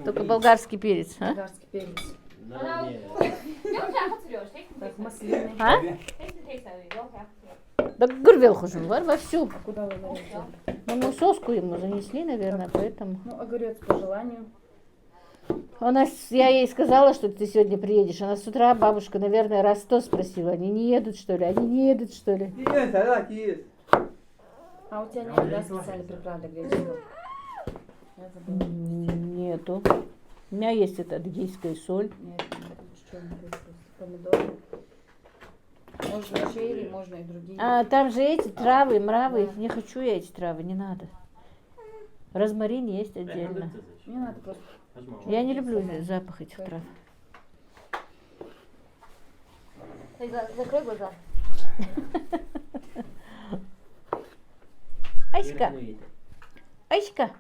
Только болгарский перец, а? Болгарский перец. Так, маслины. А? Да горвел хожу, вовсю. А куда вы говорите? Ну, мы соску ему занесли, наверное, поэтому. Ну, огурец по желанию. Я ей сказала, что ты сегодня приедешь. Она с утра, бабушка, наверное, раз 100 спросила. Они не едут, что ли? Они не едут, что ли? А у тебя нет, да, специальной приправы для греческого? Я забыла. Нету. У меня есть эта адыгейская соль. Нет, что-нибудь просто помидоры. Можно черри, можно и другие. А там же эти травы, мравы. Не хочу я эти травы, не надо. Розмарин есть отдельно. Мне надо просто... Я не люблю запах этих трав. Закрой глаза. Аська, Аська.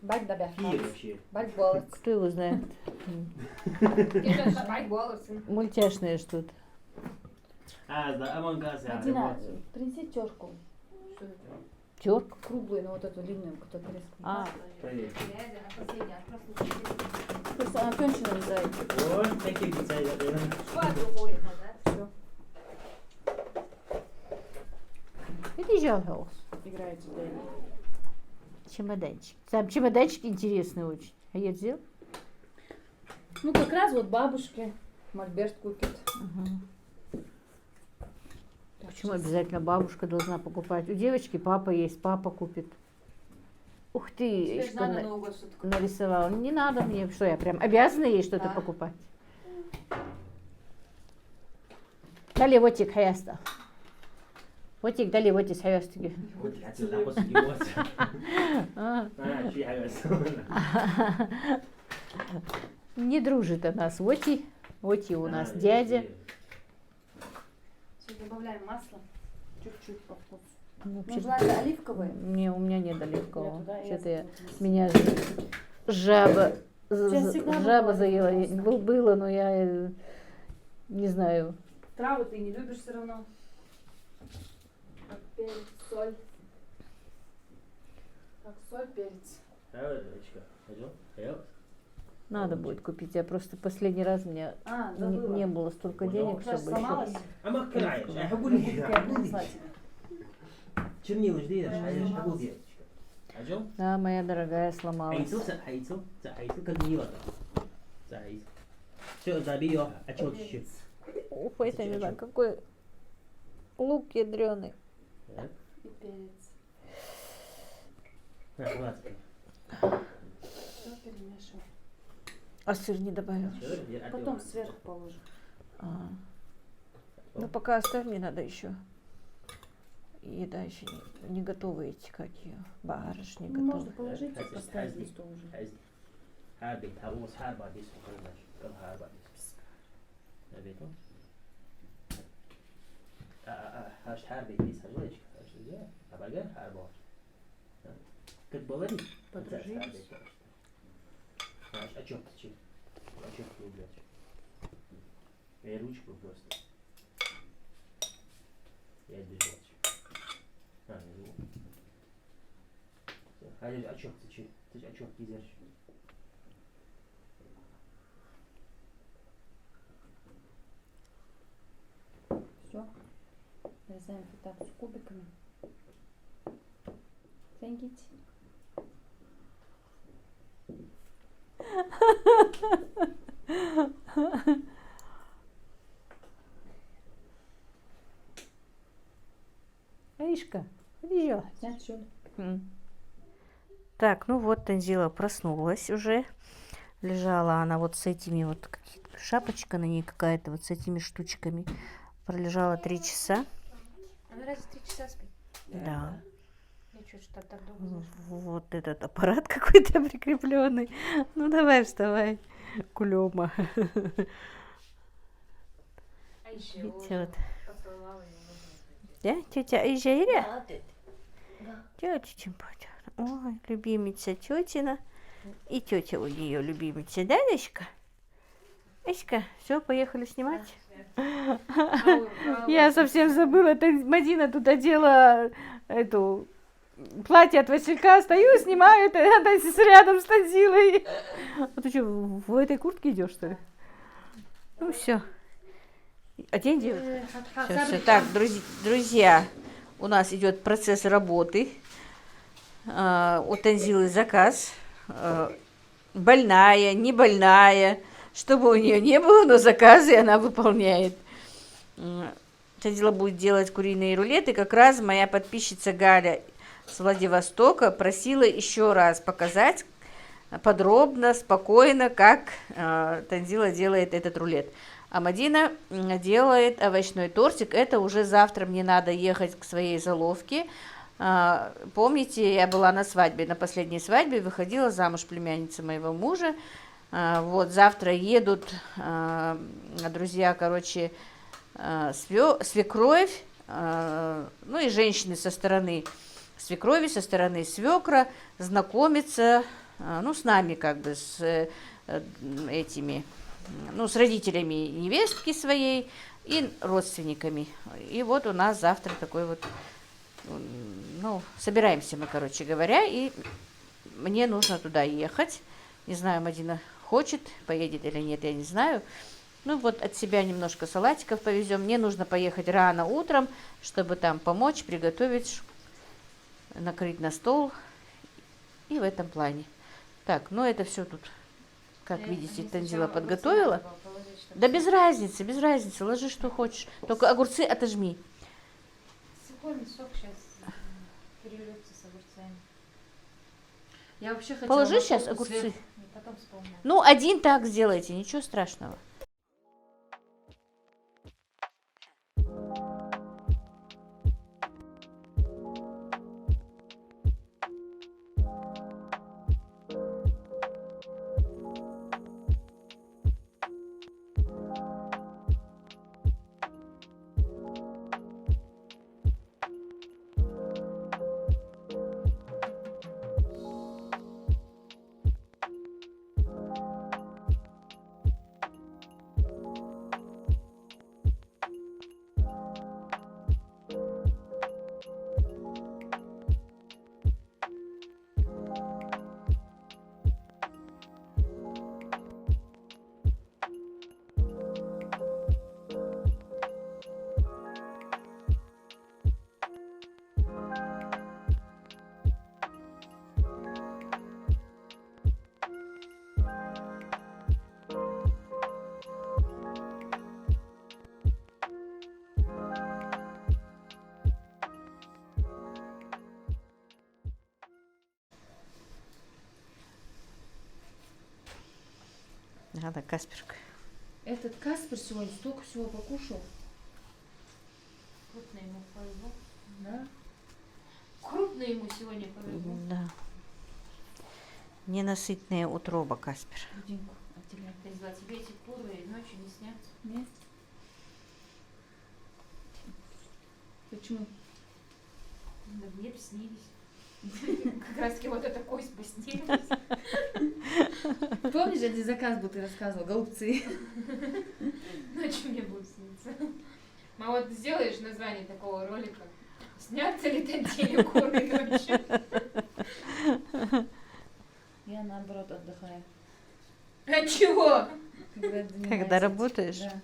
Бак да бях. Бак голос. Кто его знает? Мультяшные что-то. Адина, принеси терку. Терку? Круглую, но вот эту длинную, которую резко. А, Просто она тоньше нарезает. Все, это жаловалась. играете в Дэнни. Чемоданчик. Там чемоданчик интересный очень. А я взял? Ну, как раз вот бабушке мольберт купит. Почему обязательно бабушка должна покупать? У девочки папа есть, папа купит. Ух ты, Тебе же надо Новый год что-то нарисовал. Не надо мне, что я прям обязана ей что-то Да. покупать. Дали вотик хаяста. Вотик, дали вотик хаястыги. Не дружит она с Воти. Воти у нас дядя. Сейчас добавляем масло. Чуть-чуть по вкусу. Ну, Ну, желательно оливковое. у меня нет оливкового. Я туда, я Что-то я, забыла. меня жаба, Сейчас всегда жаба бывает заела. классно. Было, но я не знаю. Травы ты не любишь все равно. Так, перец, соль. Так, соль, перец. Надо будет купить. Я просто последний раз у меня А, не, забыла. не было столько денег, Сейчас чтобы сломалась. еще. Я буду знать. Чернила жди, шагу где? Да, моя дорогая сломалась. Все, забей, а что еще? Ух, это не знаю, какой лук ядреный. И перец. Все перемешиваем. А сыр не добавил. Потом сверху положим. А. Ну пока оставь, мне надо еще. Еда еще не готовы эти, как ее, барыш не Ну, можно готовы. положить и поставить на стол уже. Подружились. А чё ты? А чё ты, блядь? Я ручку просто. Я держал. А, не знаю. А чё ты, че? Ты а чё ты держишь? Все. Нарезаем фетакс кубиками. Тяньгите. Аишка, подъезжай. Снять что ли? Так, ну вот Танзила проснулась уже. Лежала она вот с этими вот шапочка на ней какая-то, вот с этими штучками. Пролежала 3 часа. Она разве 3 часа спит? Да. Ничего, что так долго. Вот этот аппарат какой-то прикрепленный. Ну давай, вставай, кулема. А еще Видите, вот. поцеловала его. Да, тетя Айжаиля? Да, ты. Да. Тетя Чемпатя. Ой, любимица тетина. И тетя у нее любимица, да, Дочка? Дочка, все, поехали снимать? Я совсем забыла, это Мадина тут одела эту платье от Василька, стою, снимаю, это она рядом с Танзилой. А ты что, в этой куртке идешь, что ли? Ну все. Одень, девушка. Все. Так, друзья, у нас идет процесс работы. У Танзилы заказ. Больная, не больная. Что бы у нее не было, но заказы она выполняет. Танзила будет делать куриные рулеты. Как раз моя подписчица Галя с Владивостока просила еще раз показать подробно, спокойно, как Танзила делает этот рулет. А Мадина делает овощной тортик. Это уже завтра мне надо ехать к своей заловке. Помните, я была на свадьбе, на последней свадьбе, выходила замуж племянница моего мужа. Вот, завтра едут, друзья, короче, свекровь, ну и женщины со стороны свекрови, со стороны свекра знакомиться, ну, с нами, как бы, с этими, ну, с родителями невестки своей и родственниками. И вот у нас завтра такой вот, ну, собираемся мы, короче говоря, и мне нужно туда ехать. Не знаю, Мадина хочет, поедет или нет, я не знаю. Ну вот от себя немножко салатиков повезем. Мне нужно поехать рано утром, чтобы там помочь, приготовить, накрыть на стол. И в этом плане. Так, ну это все тут, как видите, Танзила подготовила. Да без разницы, ложи что хочешь. Только огурцы отожми. Сухой сок сейчас перельется с огурцами. Я вообще хотела Положи сейчас морковку огурцы. сверху. И потом вспомню. Ну, один так сделайте, ничего страшного. Надо, Касперка. Этот Каспер сегодня столько всего покушал. Крупно ему повезло. Да? Крупно ему сегодня повезло. Да. Ненасытная утроба, Каспер. Дудинку отделяй. Танзила, тебе эти куры ночью не снятся? Нет? Почему? Да мне бы снились. Как раз таки вот эта кость бы снилась. Помнишь, один заказ был, ты рассказывал, голубцы. Ночью мне будет сниться. А вот сделаешь название такого ролика. Снятся ли Танзиле куры ночью? Я наоборот отдыхаю. А чего? Когда работаешь? Да,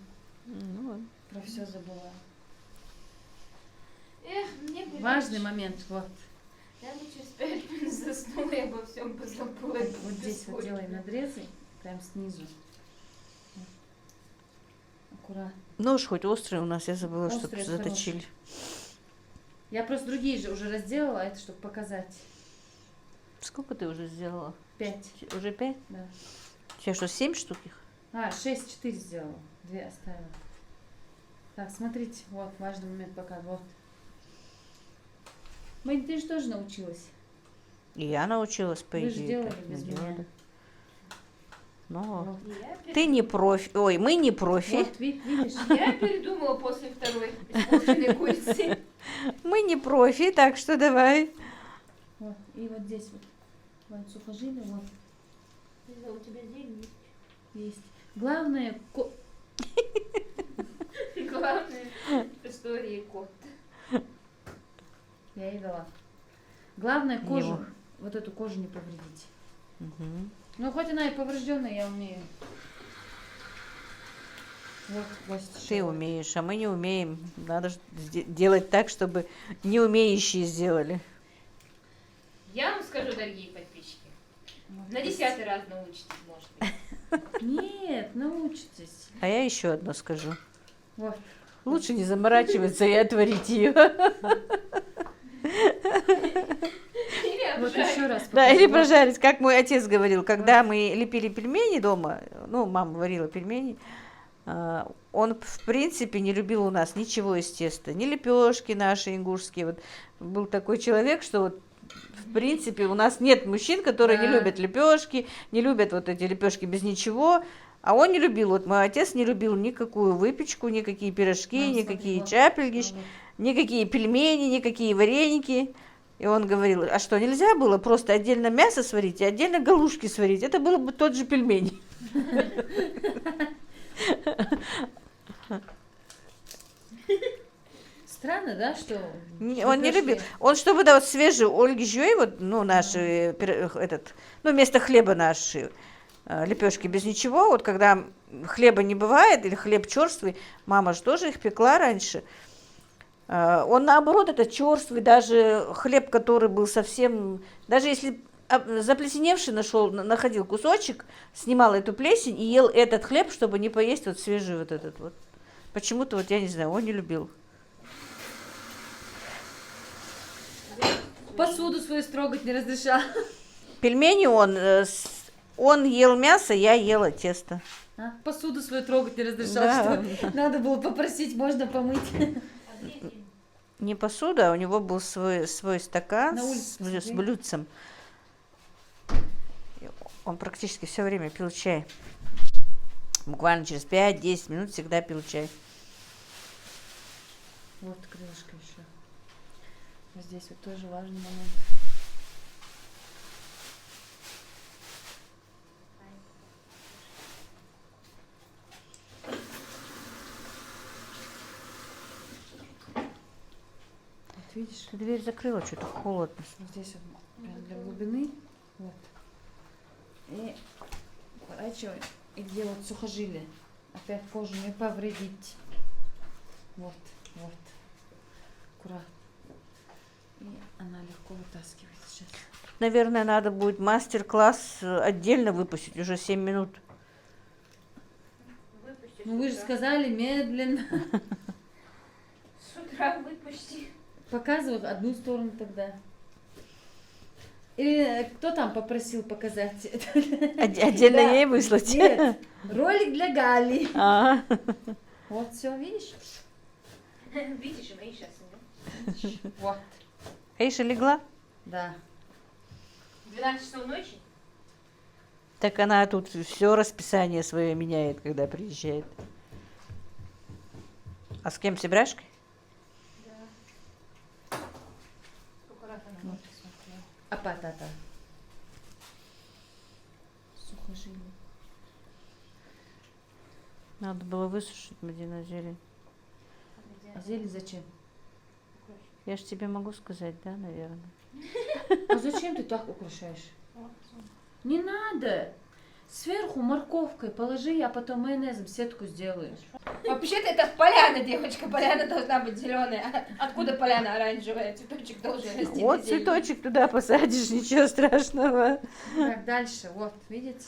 Ну, вот. про все забываю. Эх, мне бы Важный лучше. момент, вот. Я бы через 5 минут заснула и обо всем позабыла. Вот здесь вот делаем надрезы, прям снизу. Вот. Аккуратно. Нож хоть острый у нас, я забыла, что Острый, заточили. Я просто другие же уже разделала, а это чтобы показать. Сколько ты уже сделала? 5, Уже 5? да. У тебя что, 7 штук их? 6, 4 сделала. 2 оставила. Так, смотрите, вот важный момент пока, вот. Мань, ты же тоже научилась. И я научилась, по Вы же идее. делали так, без делали. меня. Ну, Вот, ты не профи. Ой, мы не профи. вот видишь? Я передумала после второй испорченной курицы. Мы не профи, так что давай. Вот, и вот здесь вот. Вот сухожилие, вот, У тебя зелень есть? есть. Главное, Главное в истории кот. Я ей дала. Главное кожу, Его. вот эту кожу не повредить. Мгм. Ну, хоть она и поврежденная, я умею. Вот, кость Ты ещё. умеешь, а мы не умеем. Надо делать так, чтобы не умеющие сделали. Я вам скажу, дорогие подписчики, Вот. на 10-й раз научитесь, может быть. Нет, научитесь. А я еще одно скажу. Вот. Лучше не заморачиваться и отварить ее. Или Вот обжарить. еще раз. Да, покажу. или Вот. прожарить. Как мой отец говорил, когда мы лепили пельмени дома, ну, мама варила пельмени, он, в принципе, не любил у нас ничего из теста. Ни лепешки наши ингушские. Вот был такой человек, что вот, в принципе, у нас нет мужчин, которые не Да. любят лепешки, не любят вот эти лепешки без ничего. А он не любил, вот мой отец не любил никакую выпечку, никакие пирожки, Мам, смотри, никакие вот. чапельгиш, Вот. никакие пельмени, никакие вареники. И он говорил, а что, нельзя было просто отдельно мясо сварить и отдельно галушки сварить? Это было бы тот же пельмень. Странно, да, что... Он не лепёшки- любил. Он, чтобы да, вот свежие Ольги Жюй, вот, ну, наши, этот, ну, вместо хлеба наши лепешки без ничего, вот когда хлеба не бывает, или хлеб черствый, мама же тоже их пекла раньше, он наоборот, это черствый, даже хлеб, который был совсем, даже если заплесневший находил кусочек, снимал эту плесень и ел этот хлеб, чтобы не поесть вот свежий вот этот вот. Почему-то вот, я не знаю, он не любил. Посуду свою строгать не разрешал. Пельмени он ел мясо, я ела тесто. А? Посуду свою трогать не разрешал, Да. что надо было попросить, можно помыть. Не посуда, а у него был свой стакан На улице с посмотри. блюдцем. Он практически все время пил чай. Буквально через 5-10 минут всегда пил чай. Вот крылышко еще. Вот здесь вот тоже важный момент. Вот видишь, Ты дверь закрыла, что-то холодно. вот здесь вот прям для глубины. Вот. И поворачиваем. И где вот сухожилие. Опять кожу не повредить. Вот, вот. Аккуратно. И она легко вытаскивает сейчас. Наверное, надо будет мастер-класс отдельно выпустить, уже 7 минут. Выпусти Ну вы же с утра. сказали медленно. С утра выпусти. Показывай одну сторону тогда. Или кто там попросил показать? Отдельно Да. ей выслать. Нет, ролик для Гали. А, Вот все, видишь? Видишь, мои сейчас. Вот. Эйша легла? Да. 12 часов ночи? Так она тут все расписание свое меняет, когда приезжает. А с кем, с Ибрашкой? Да. Сколько раз она Вот. ночью смотрела? Апатата. Сухожилие. Надо было высушить Мадина зелень. А зелень зачем? Я ж тебе могу сказать, да, наверное. А зачем ты так украшаешь? Не надо. Сверху морковкой положи, а потом майонезом сетку сделаешь. Вообще-то это поляна, девочка. Поляна должна быть зеленая. Откуда поляна оранжевая? Цветочек должен расти. Вот на зелени. цветочек туда посадишь, ничего страшного. Так, дальше. Вот, видите?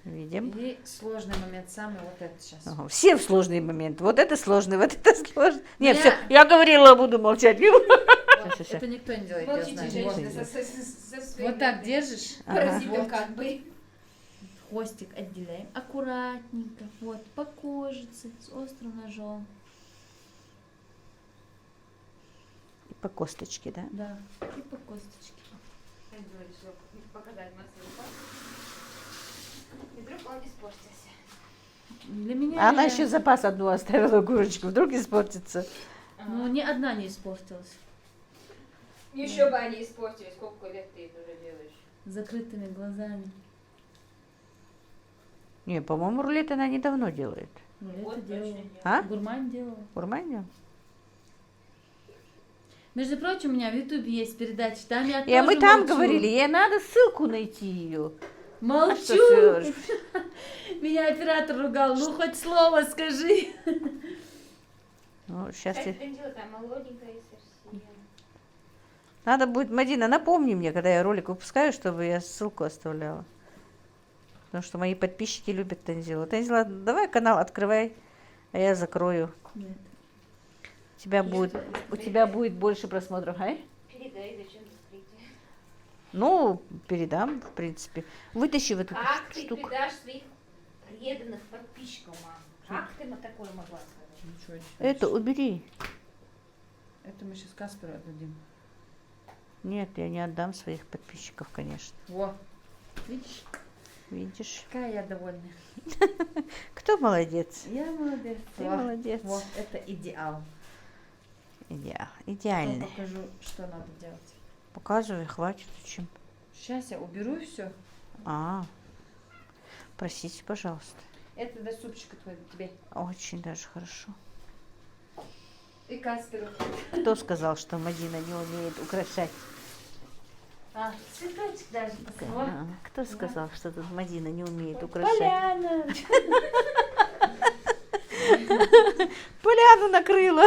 Видим. И сложный момент самый вот этот сейчас. Ага, все в сложный момент. Вот это сложный, вот это сложный. Нет, Я- все, я говорила, буду молчать. Всё, всё. Это никто не делает, я Молчите, знаю. женщина, Вот. со своим Вот так держишь. паразитом Вот. как бы. Хвостик отделяем аккуратненько. Вот, по кожице с острым ножом. И по косточке, да? Да, и по косточке. Показать массовый пар. И вдруг он испортился. Для меня... А она я- еще запас одну оставила курочку, вдруг испортится. Ну, ни одна не испортилась. Еще бы они испортились. Сколько лет ты это уже делаешь? С закрытыми глазами. Не, по-моему, рулет она недавно делает. Это Вот точно делала. нет. А? Гурмань делала. Нормально? Между прочим, у меня в Ютубе есть передача, там я И тоже мы там молчу. говорили, ей надо ссылку найти ее. Молчу. А что ж? Меня оператор ругал, ну хоть слово скажи. Ну, сейчас Кстати, Танзила там молоденькая и совсем. надо будет, Мадина, напомни мне, когда я ролик выпускаю, чтобы я ссылку оставляла. Потому что мои подписчики любят Танзилу. Танзила, давай канал открывай, а я закрою. Нет. У тебя будет больше просмотров, а? Передай, зачем закрытие. Ну, передам, в принципе. Вытащи вот эту Как ты штуку. предашь своих преданных подписчиков, мам? Как ты на такое могла сказать? Ничего себе. Это убери. Это мы сейчас Касперу отдадим. Нет, я не отдам своих подписчиков, конечно. Во. Видишь, Видишь? какая я довольная. Кто молодец? Я молодец. Ты Во. молодец. Вот, это идеал. Идеально. Я покажу, что надо делать. Показывай, хватит. Зачем? Сейчас я уберу все. Простите, пожалуйста. Это до супчика твой, тебе. Очень даже хорошо. И Касперу. Кто сказал, что Мадина не умеет украшать? А, цветочек даже. Вот. Кто сказал, что тут Мадина не умеет украшать? Поляна. Поляну накрыла.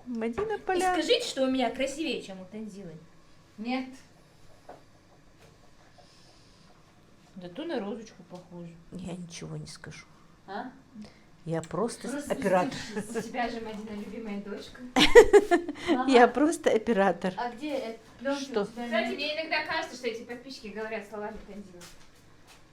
Мадина И поляну. скажите, что у меня красивее, чем у Танзилы. Нет. Да то на розочку похоже. Я ничего не скажу. А? Я просто Просто оператор. У тебя же, Мадина, любимая дочка. Мама, Я просто оператор. А где это? Пленки Что? у тебя Кстати, нет? мне иногда кажется, что эти подписчики говорят словами Танзилы.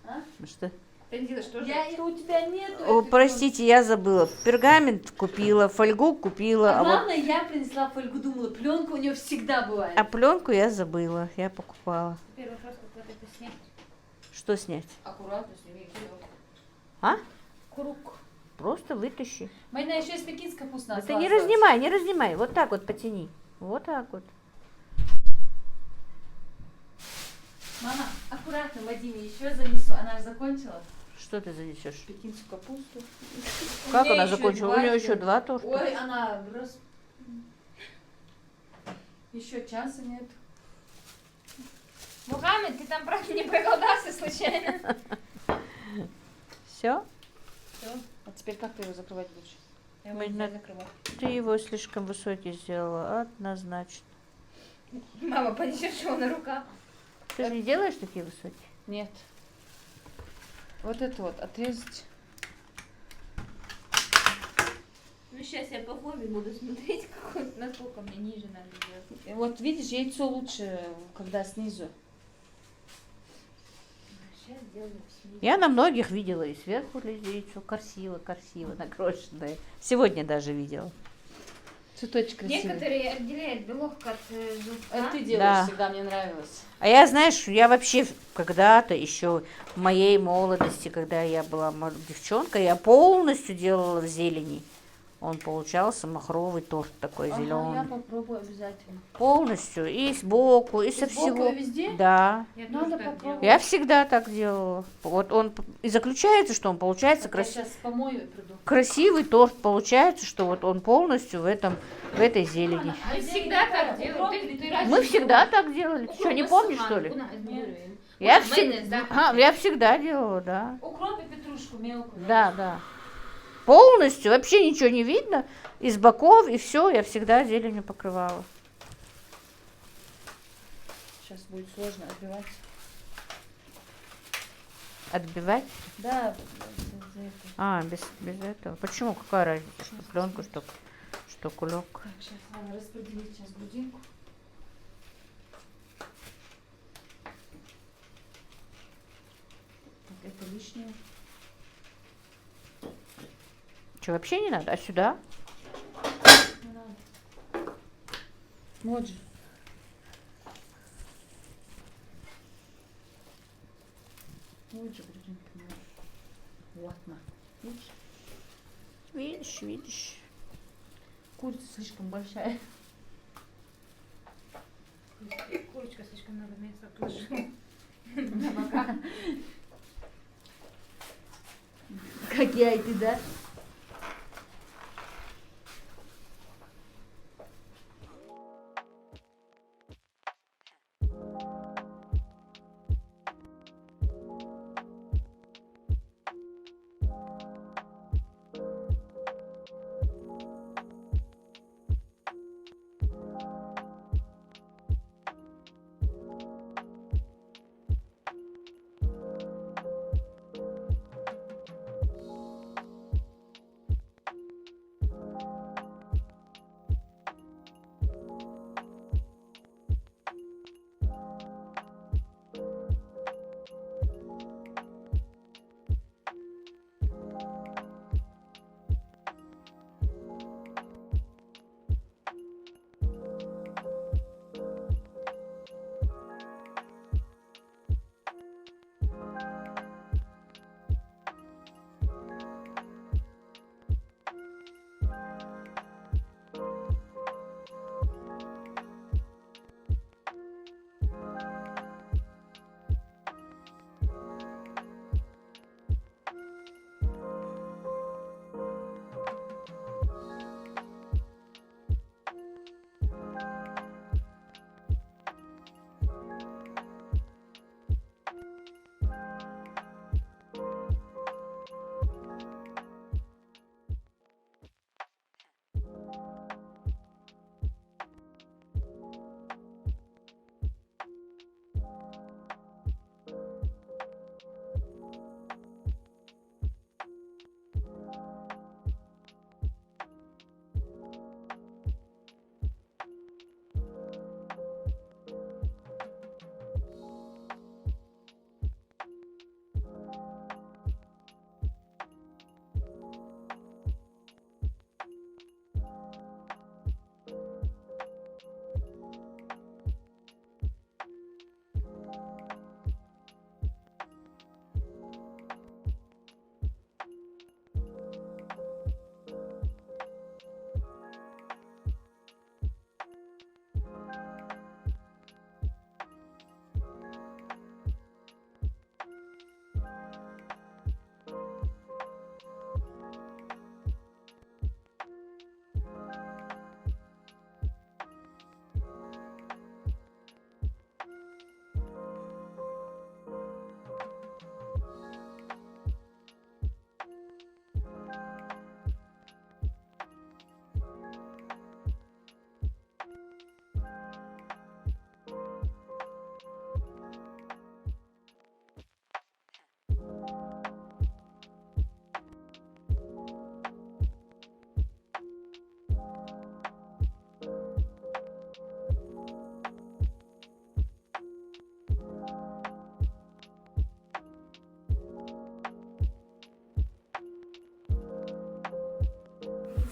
А? Что? Танзила, что же? У тебя нету. О, этой простите, я забыла. Пергамент купила, фольгу пленки. купила, А а вот главное, я принесла фольгу, думала, пленка у нее всегда бывает. а пленку я забыла. Я покупала. Теперь вопрос, как вот это снять. Что снять? Аккуратно сними кидок. А? Круг. Просто вытащи. Майна еще из пекинской капусты Это не разнимай, не разнимай. Вот так вот потяни. Вот так вот. Мама, аккуратно, Вадиме, еще занесу. Она же закончила Что ты занесешь? пекинскую капусту. Как меня она еще закончила? У два нее есть. еще 2 торта. Ой, она Еще часа нет. Мухаммед, ты там правда не проголодался случайно? Все? Все. А теперь как ты его закрывать будешь? Я его Майна- не закрываю. Ты его слишком высокий сделала. Однозначно. Мама, понесешь его на руках. Ты же не делаешь такие высокие? Нет. Вот это вот отрезать. Ну, сейчас я по форме буду смотреть, насколько мне ниже надо делать. И вот видишь, яйцо лучше, когда снизу. Сейчас сделаю снизу. Я на многих видела и сверху яйцо. Красиво, красиво, накрошенное. Сегодня даже видела. Цветочек красивый. Некоторые отделяют белок от желтка. Ты делаешь Да. всегда, мне нравилось. А я, знаешь, я вообще когда-то еще в моей молодости, когда я была девчонкой, я полностью делала в зелени. Он получался махровый торт такой Ага, я зеленый. попробую обязательно. Полностью. И сбоку, и со И сбоку, всего. и везде? Да. Я Надо тоже так попробовать. делаю. Я всегда так делала. Вот он и заключается, что он получается Вот я сейчас помою и приду. красивый торт. Получается, что вот он полностью в этой зелени. Мы всегда так делаем. Ты раньше Мы всегда делала? так делали. Ты что, не Укроп помнишь, посыпала, что ли? куда измеряем? Я, Куда? Майонез, да? я всегда делала, да. Укроп и петрушку мелкую. Да, да. Полностью, вообще ничего не видно. Из боков, и все, я всегда зеленью покрывала. Сейчас будет сложно отбивать. Отбивать? Да, без этого. А, без этого. Почему? Какая разница? Что пленку, что кулек. Так, сейчас надо распределить сейчас грудинку. Так, это лишнее. Что, вообще не надо? А сюда? Не надо. Вот же. Вот же грудинка моя. Вот на. Видишь? Видишь, видишь. Курица слишком большая. Курочка слишком много мяса отложила. На бока. Как яйки, да?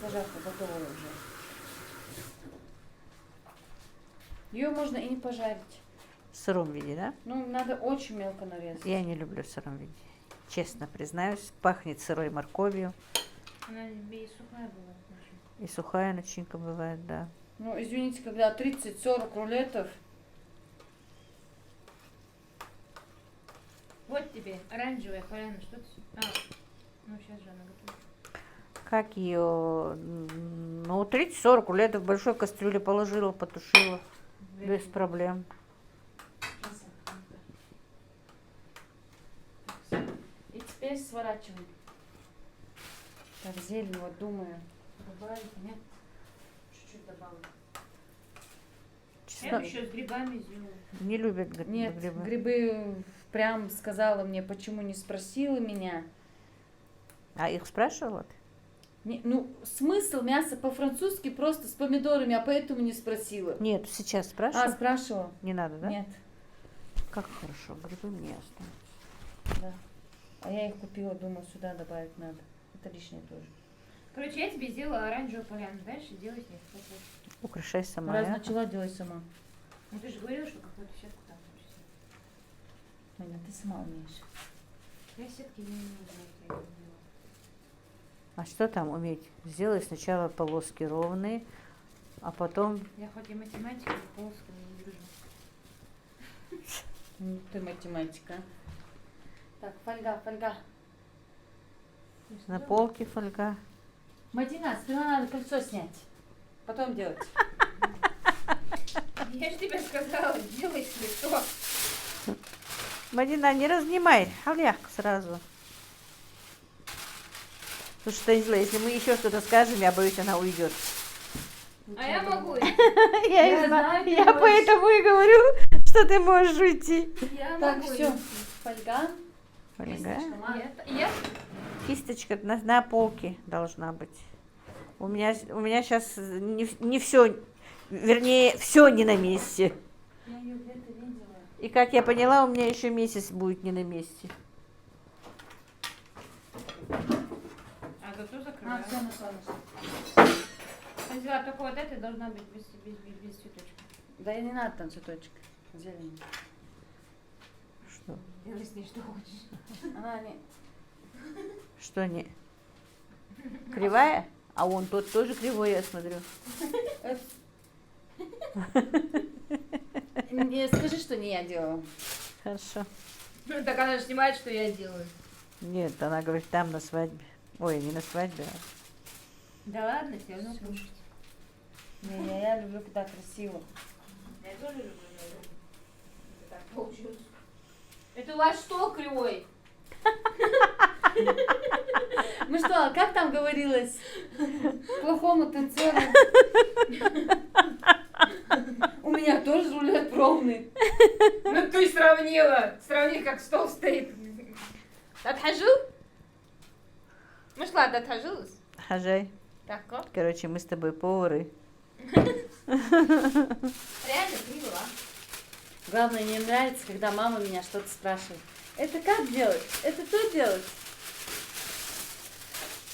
Зажарка готова уже. Ее можно и не пожарить. В сыром виде, да? Ну, надо очень мелко нарезать. Я не люблю в сыром виде. Честно признаюсь, пахнет сырой морковью. Она и сухая была. И сухая начинка бывает, да. Ну, извините, когда 30-40 рулетов. Вот тебе оранжевая поляна, что ты... ну сейчас же она готова. Как ее? Ну, 30-40 рулетов в большой кастрюле положила, потушила. Без проблем. И теперь сворачиваем. Так, зелень, вот думаю. Добавить, нет? Чуть-чуть добавлю. Я Чесно- бы еще с грибами сделала. Не любят Нет, грибы. грибы прям сказала мне, почему не спросила меня. А их спрашивала ты? Ну, смысл мяса по-французски просто с помидорами, а поэтому не спросила. Нет, сейчас А, спрашивала. спрашивала? Не надо, да? Нет, Как хорошо, грибы мне останутся. да. А я их купила, думаю, сюда добавить надо. Это лишнее тоже. Короче, я тебе сделала оранжевую поляну. Дальше делай с ней что хочешь. Украшай сама. Раз я. начала делать сама. Ну ты же говорила, что какую-то сетку там хочешь. Аня, ты сама умеешь. Я сетки не умею делать, я не делала. А что там уметь? Сделай сначала полоски ровные, а потом... Я хоть и математика, но полоски не держу. Ну, ты математика. Так, фольга, фольга. На полке фольга. Мадина, сперва надо кольцо снять. Потом делать. Я же тебе сказала, делай цветок. Мадина, не разнимай, халях сразу. Слушай, Станислав, если мы еще что-то скажем, я боюсь, она уйдет. А я могу. Я Я и знаю, знаю, ты я можешь. поэтому и говорю, что ты можешь уйти. Я Так, могу. все. Фольга. Фольга. Кисточка, ма. Я? Кисточка на полке должна быть. У меня сейчас не все, вернее, все не на месте. Я ее где-то видела. И как я поняла, у меня еще месяц будет не на месте. А зато А, закрываю. все, нашла. Я взяла только вот это, должна быть без цветочка. Да и не надо там цветочек. Зелень. Что? Делай с ней что хочешь. Она не... Что не? Кривая? А он тот тоже кривой, я смотрю. Не скажи, что не я делала. Хорошо. Ну так она же снимает, что я делаю. Нет, она говорит, там на свадьбе. Ой, не на свадьбе, а Да ладно, все равно Всё. кушать. Не, я люблю, когда красиво. Я тоже люблю, наверное. Это так получилось. Это у вас что, кривой? Мы что, как там говорилось? Плохому танцору. У меня тоже рулет ровный. Ну ты сравнила. Сравни, как стол стоит. Отхожу? Мы шла, отхожилась. Хажай. Так, как? Короче, мы с тобой повары. Реально криво, а? Главное, мне нравится, когда мама меня что-то спрашивает. Это как делать? Это то делать?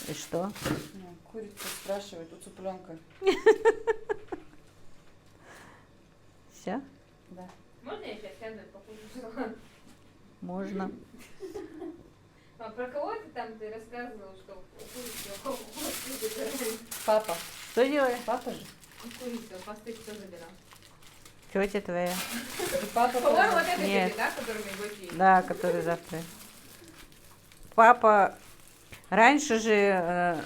И что? Ну, курица спрашивает у цыпленка. Все? Да. Можно я сейчас сяду и покушаю? Можно. А про кого ты рассказывал, что курицу забирали? Папа. Что делаешь? Папа же. Курицу, посты кто забирал? Тетя твоя. И папа По-моему, вот тоже. это Нет. тебе, да, который мы гости? Да, который завтра. Папа, раньше же,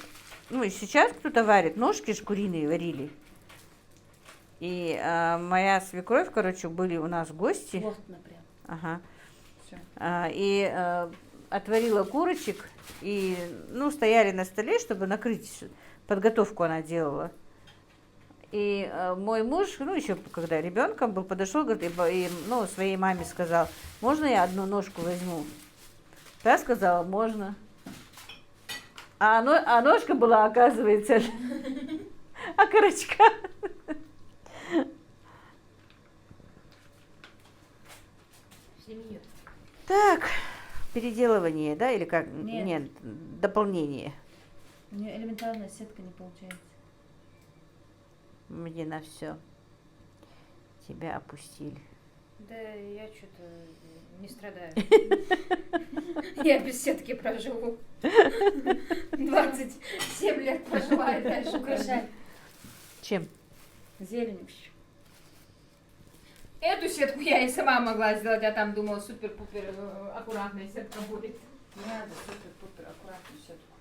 ну и сейчас кто-то варит, ножки ж куриные варили. И моя свекровь, короче, были у нас гости. Вот, например. Ага. Все. И отварила курочек, и, ну, стояли на столе, чтобы накрыть, подготовку она делала. И мой муж, ну, еще когда ребенком был, подошел, говорит, ну, своей маме сказал, можно я одну ножку возьму? Та сказала, можно. А ножка была, оказывается, окорочка. Семью. Так, переделывание, да, или как? Нет. Нет, дополнение. У нее элементарная сетка не получается. Мне на все. Тебя опустили. Да я что-то не страдаю. Я без сетки проживу. 27 лет прожила и дальше Украшай. Чем? Зеленью. Эту сетку я и сама могла сделать, а там думала, супер-пупер аккуратная сетка будет. Не надо супер-пупер аккуратную сетку.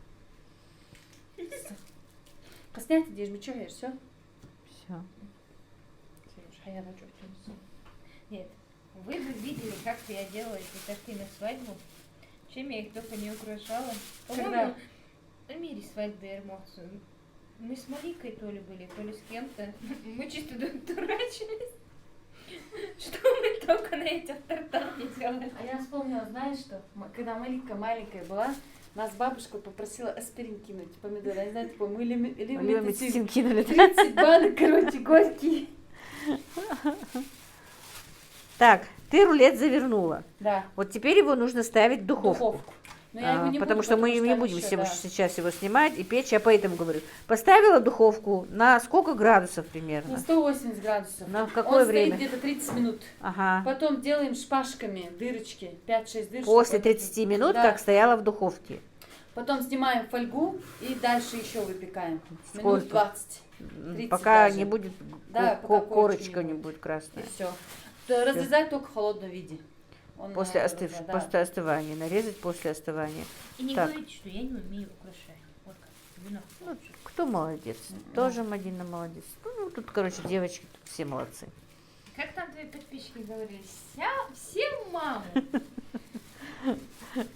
Коснять идешь, мечаешь, все? Все. А я начал все. Нет, вы бы видели, как я делала эти торты на свадьбу. Чем я их только не украшала. По-моему, Когда? на мире свадьбы Эрмоцу. Мы с Маликой то ли были, то ли с кем-то. Мы чисто дурачились. Что мы только на этих тортах не делали. А я вспомнила, знаешь что? Когда Малика маленькая была, нас бабушка попросила аспирин кинуть, помидоры. Я не знаю, типа, мы Медицин кинули. 30 банок, короче, горькие. Так, ты рулет завернула. Да, Вот теперь его нужно ставить в духовку. духовку. Но я его не Потому буду, что мы не там будем ещё, сейчас его снимать и печь, я поэтому говорю. Поставила духовку на сколько градусов На примерно? 180 градусов. На какое Он время? стоит где-то 30 минут. Ага. Потом делаем шпажками дырочки, 5-6 дырочек. После Вот 30 минут, да. как стояла в духовке. Потом снимаем фольгу и дальше еще выпекаем. Сколько? Минут 20. 30 Пока даже. не будет Да, пока корочки корочка не не будет И красная. все. Разрезать только в холодном виде. Он, После, да. после остывания. Нарезать после остывания. И не Так. говорите, что я не умею украшать. Вот как. Вино. Ну, кто молодец? Тоже Мадина молодец. Ну, тут, короче, девочки тут все молодцы. Как там твои подписчики говорили? Все мамы.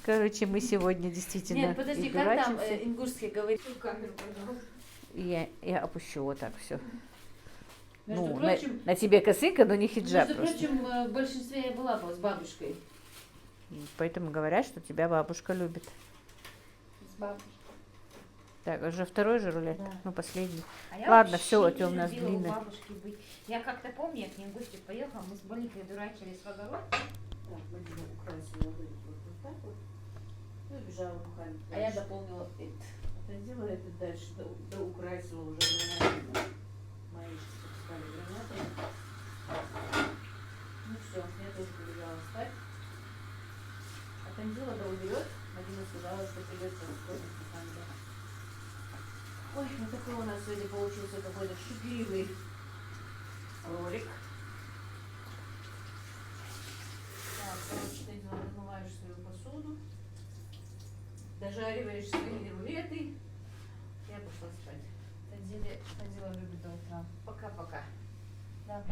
Короче, мы сегодня действительно Нет, подожди, как там издурачимся. ингушский говорит? В камеру, пожалуйста. И я опущу вот так все. Между Ну, прочим, на тебе косынка, но не хиджаб между просто. прочим, в большинстве я была с бабушкой. Поэтому говорят, что тебя бабушка любит. С бабушкой. Так, уже второй же рулет? Да. Ну, последний. А я Ладно, вообще всё, вот не у нас любила у длинный. бабушки быть. Я как-то помню, я к ней в гости поехала, мы с Боникой дурачились в огород. Так, Мадина украсила вот так вот. Ну и бежала бухать. А я дополнила это. Отразила это дальше, украсила уже гранатами. Мои стали гранатами. Ну все, я тоже побежала спать. А Танзила уберет. Мадина сказала, что придется вспомнить на самом деле. Ой, ну такой у нас сегодня получился какой-то шипливый ролик. Так, короче, ты размываешь свою посуду, дожариваешь свои рулеты. Я пошла спать. Танзила любит до утра. Пока-пока. Да.